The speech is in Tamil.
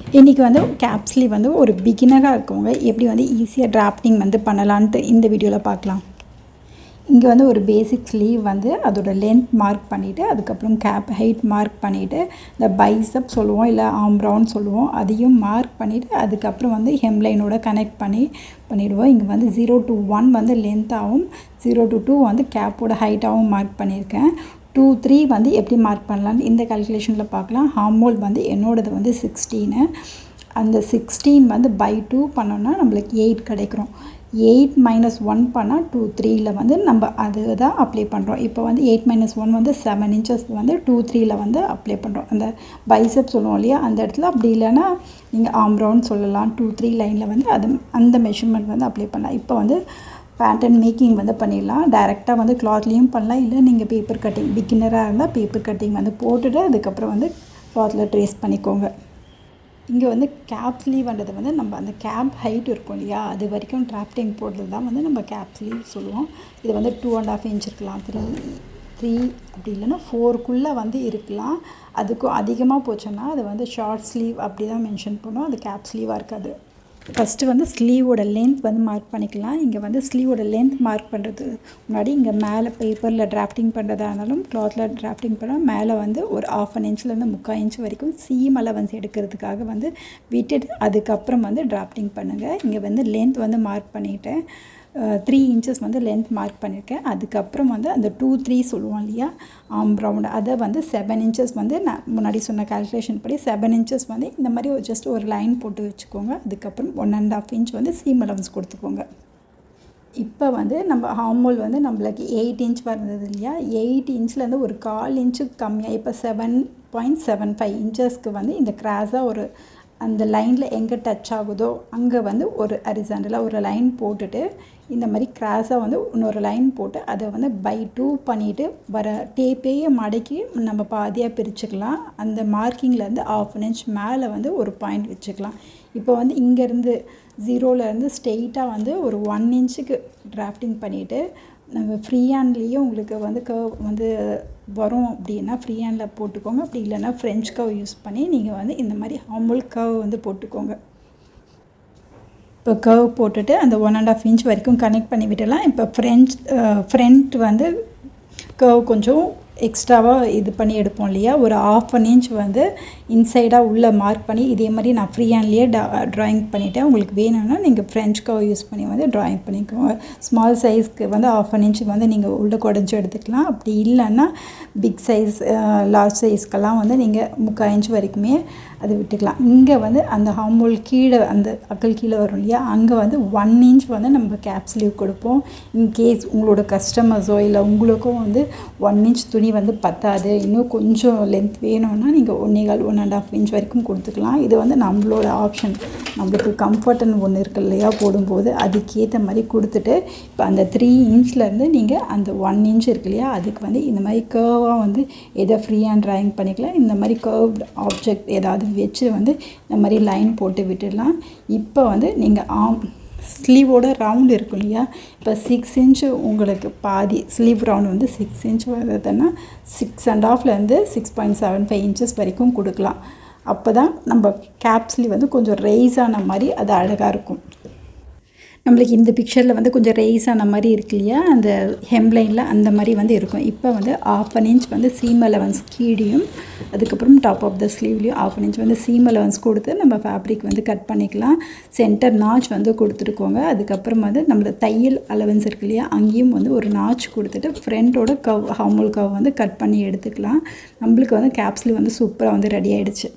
இன்றைக்கி வந்து கேப் ஸ்லீவ் வந்து ஒரு பிகினராக இருக்கவங்க எப்படி வந்து ஈஸியாக டிராஃப்டிங் வந்து பண்ணலான்ட்டு இந்த வீடியோவில் பார்க்கலாம். இங்கே வந்து ஒரு பேசிக் ஸ்லீவ் வந்து அதோட லென்த் மார்க் பண்ணிவிட்டு அதுக்கப்புறம் கேப் ஹைட் மார்க் பண்ணிவிட்டு இந்த பைசப் சொல்லுவோம் இல்லை ஆம்ரவுண்ட் சொல்லுவோம் அதையும் மார்க் பண்ணிவிட்டு அதுக்கப்புறம் வந்து ஹெம்லைனோட கனெக்ட் பண்ணிவிடுவோம். இங்கே வந்து 0 to 1 வந்து லென்த்தாகவும் 0 to 2 வந்து கேப்போட ஹைட்டாகவும் மார்க் பண்ணியிருக்கேன். 2, 3 வந்து எப்படி மார்க் பண்ணலான்னு இந்த கால்குலேஷனில் பார்க்கலாம். ஹார்மோல் வந்து என்னோடது வந்து 16. அந்த 16 வந்து by 2 பண்ணோன்னா நம்மளுக்கு 8 கிடைக்கிறோம். 8 - 1 பண்ணால் 2, 3ல் வந்து நம்ம அது தான் அப்ளை பண்ணுறோம். இப்போ வந்து 8 - 1 வந்து 7 inches வந்து 2, 3ல் வந்து அப்ளை பண்ணுறோம். அந்த பைசப் சொல்லுவோம் இல்லையா அந்த இடத்துல. அப்படி இல்லைன்னா நீங்கள் ஆம்ரவுண்ட் சொல்லலாம். 2, 3 லைனில் வந்து அந்த மெஷர்மெண்ட் வந்து அப்ளை பண்ணலாம். இப்போ வந்து பேட்டர்ன் மேக்கிங் வந்து பண்ணிடலாம். டைரெக்டாக வந்து கிளாத்லேயும் பண்ணலாம், இல்லை நீங்கள் பேப்பர் கட்டிங் பிகினராக இருந்தால் பேப்பர் கட்டிங் வந்து போட்டுட்டு அதுக்கப்புறம் வந்து கிளாத்தில் ட்ரேஸ் பண்ணிக்கோங்க. இங்கே வந்து கேப் ஸ்லீவ்ன்றது வந்து நம்ம அந்த கேப் ஹைட் இருக்கும் இல்லையா அது வரைக்கும் டிராஃப்டிங் போடுறது தான் வந்து நம்ம கேப் ஸ்லீவ் சொல்லுவோம். இது வந்து 2.5 inch இருக்கலாம், 3 அப்படி இல்லைன்னா 4க்குள்ளே வந்து இருக்கலாம். அதுக்கும் அதிகமாக போச்சோன்னா அது வந்து ஷார்ட் ஸ்லீவ் அப்படி தான் மென்ஷன் பண்ணுவோம். அது கேப் ஸ்லீவாக இருக்காது. ஃபஸ்ட்டு வந்து ஸ்லீவோட லென்த் வந்து மார்க் பண்ணிக்கலாம். இங்கே வந்து ஸ்லீவோட லென்த் மார்க் பண்ணுறது முன்னாடி இங்கே மேலே பேப்பரில் டிராஃப்டிங் பண்ணுறதா இருந்தாலும் கிளாத்தில் டிராஃப்டிங் பண்ணால் மேலே வந்து ஒரு 1/2 inchலேருந்து 3/4 inch வரைக்கும் சீம் அலவன்ஸ் எடுக்கிறதுக்காக வந்து விட்டுட்டு அதுக்கப்புறம் வந்து டிராஃப்டிங் பண்ணுங்கள். இங்கே வந்து லென்த் வந்து மார்க் பண்ணிவிட்டேன். 3 inches வந்து லென்த் மார்க் பண்ணியிருக்கேன். அதுக்கப்புறம் வந்து அந்த 2, 3 சொல்லுவோம் இல்லையா ஆம்ரவுண்ட் அதை வந்து 7 inches வந்து நான் முன்னாடி சொன்ன கால்குலேஷன் படி 7 inches வந்து இந்த மாதிரி ஜஸ்ட் ஒரு லைன் போட்டு வச்சுக்கோங்க. அதுக்கப்புறம் 1.5 inch வந்து சீம் அலவன்ஸ் கொடுத்துக்கோங்க. இப்போ வந்து நம்ம ஹார்மோல் வந்து நம்மளுக்கு 8 inch வந்தது இல்லையா 8 inchலேருந்து ஒரு 1/4 inch கம்மியாக இப்போ 7.75 inchesக்கு வந்து இந்த கிராஸாக ஒரு அந்த லைனில் எங்கே டச் ஆகுதோ அங்கே வந்து ஒரு ஹரிசாண்டலாக ஒரு லைன் போட்டுட்டு இந்த மாதிரி கிராஸாக வந்து இன்னொரு லைன் போட்டு அதை வந்து by 2 பண்ணிவிட்டு வர டேப்பையே மடக்கி நம்ம பாதியாக பிரிச்சுக்கலாம். அந்த மார்க்கிங்லேருந்து 1/2 inch மேலே வந்து ஒரு பாயிண்ட் வச்சுக்கலாம். இப்போ வந்து இங்கேருந்து 0லேருந்து ஸ்ட்ரெயிட்டாக வந்து ஒரு 1 inchக்கு டிராஃப்டிங் பண்ணிவிட்டு நம்ம ஃப்ரீ ஹேண்ட்லேயே உங்களுக்கு வந்து கர்வ் வந்து வரும் அப்படின்னா ஃப்ரீ ஹேண்டில் போட்டுக்கோங்க. அப்படி இல்லைன்னா ஃப்ரெஞ்ச் கர்வ் யூஸ் பண்ணி நீங்கள் வந்து இந்த மாதிரி ஹார்மோல் கர்வ் வந்து போட்டுக்கோங்க. இப்போ கர்வ் போட்டுட்டு அந்த 1.5 inch வரைக்கும் கனெக்ட் பண்ணி விடலாம். இப்போ ஃப்ரண்ட் வந்து கர்வ் கொஞ்சம் எக்ஸ்ட்ராவாக இது பண்ணி எடுப்போம் இல்லையா ஒரு 1/2 inch வந்து இன்சைடாக உள்ளே மார்க் பண்ணி இதே மாதிரி நான் ஃப்ரீ ஹேண்ட்லேயே ட்ராயிங் பண்ணிவிட்டேன். உங்களுக்கு வேணும்னா நீங்கள் ஃப்ரெஞ்ச் கர்வ் யூஸ் பண்ணி வந்து ட்ராயிங் பண்ணிக்கோங்க. ஸ்மால் சைஸ்க்கு வந்து 1/2 inch வந்து நீங்கள் உள்ளே குடஞ்சி எடுத்துக்கலாம். அப்படி இல்லைன்னா பிக் சைஸ் லார்ஜ் சைஸ்க்கெல்லாம் வந்து நீங்கள் 3/4 inch வரைக்குமே அது விட்டுக்கலாம். இங்கே வந்து அந்த ஹார்மோல் கீழே அந்த அக்கல் கீழே வரும் இல்லையா அங்கே வந்து 1 inch வந்து நம்ம கேப் ஸ்லீவ் கொடுப்போம். இன்கேஸ் உங்களோட கஸ்டமர்ஸோ இல்லை உங்களுக்கும் வந்து 1 inch துணி வந்து பத்தாது இன்னும் கொஞ்சம் லென்த் வேணும்னா நீங்கள் 1.5 inch வரைக்கும் கொடுத்துக்கலாம். இது வந்து நம்மளோட ஆப்ஷன். நம்மளுக்கு கம்ஃபர்ட்னு ஒன்று இருக்குது இல்லையா போடும்போது அதுக்கேற்ற மாதிரி கொடுத்துட்டு இப்போ அந்த 3 inchலேருந்து நீங்கள் அந்த 1 inch இருக்கு இல்லையா அதுக்கு வந்து இந்த மாதிரி கர்வாக வந்து எதை ஃப்ரீ ஹேண்ட் ட்ராயிங் பண்ணிக்கலாம். இந்த மாதிரி கர்வ்ட் ஆப்ஜெக்ட் ஏதாவது வச்சு வந்து இந்த மாதிரி லைன் போட்டு விட்டுடலாம். இப்போ வந்து நீங்கள் ஸ்லீவோட ரவுண்ட் இருக்கும் இல்லையா இப்போ 6 inch உங்களுக்கு பாதி ஸ்லீவ் ரவுண்ட் வந்து 6 inch வருதுன்னா 6.5லேருந்து 6.75 inches வரைக்கும் கொடுக்கலாம். அப்போ தான் நம்ம கேப் ஸ்லீவ் வந்து கொஞ்சம் ரைஸ் ஆன மாதிரி அது அழகாக இருக்கும். நம்மளுக்கு இந்த பிக்சரில் வந்து கொஞ்சம் ரைஸ் ஆன மாதிரி இருக்கு இல்லையா அந்த ஹெம்லைனில் அந்த மாதிரி வந்து இருக்கும். இப்போ வந்து 1/2 inch வந்து சீம் அலவன்ஸ் கீழியும் அதுக்கப்புறம் டாப் ஆஃப் த ஸ்லீவ்லேயும் 1/2 inch வந்து சீம் அலவன்ஸ் கொடுத்து நம்ம ஃபேப்ரிக் வந்து கட் பண்ணிக்கலாம். சென்டர் நாச் வந்து கொடுத்துருக்கோங்க. அதுக்கப்புறம் வந்து நம்மளோட தையல் அலவன்ஸ் இருக்கு இல்லையா அங்கேயும் வந்து ஒரு நாச் கொடுத்துட்டு ஃப்ரண்ட்டோட ஹார்மோல் கர்வ் வந்து கட் பண்ணி எடுத்துக்கலாம். நம்மளுக்கு வந்து கேப் ஸ்லீவ் வந்து சூப்பராக வந்து ரெடி ஆகிடுச்சு.